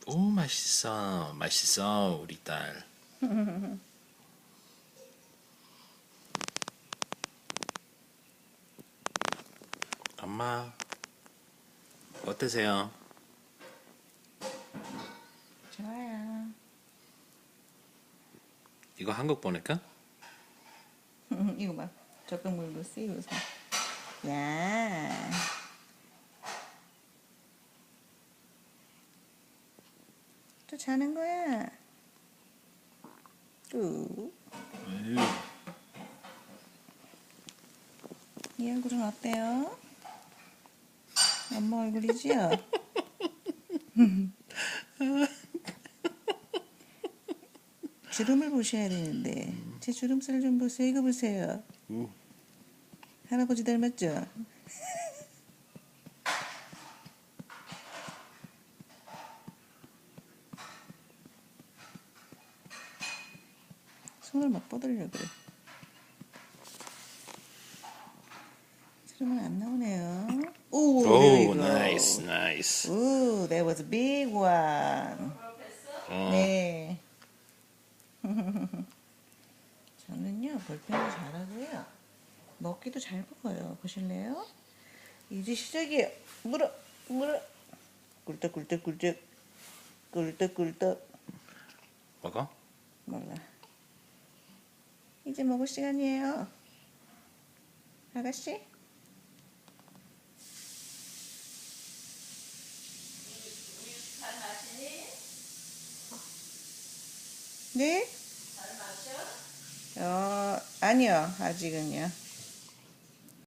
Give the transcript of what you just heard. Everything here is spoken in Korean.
오, 맛있어. 맛있어, 우리 딸. 엄마, 어떠세요? 좋아요. 이거 한국 보낼까? 이거 봐. 젖병 물고 쓰이고 서. 야. 또 자는 거야. 또. 이 얼굴은 어때요? 엄마 얼굴이지요? 주름을 보셔야 되는데 제 주름살 좀 보세요. 이거 보세요. 할아버지 닮았죠? 손을 막 뻗으려고 그래. 주름은 안 나오네요. 오, there you 오, go. 나이스, 나이스. Ooh, that was a big one. 네. 저는요, 볼펜도 잘하고요. 먹기도 잘 먹어요. 보실래요? 이제 시작이에요. 물어, 물어. 꿀떡꿀떡꿀떡. 꿀떡꿀떡. 먹어? 몰라. 이제 먹을 시간이에요. 아가씨? 네? 아니요. 아직은요.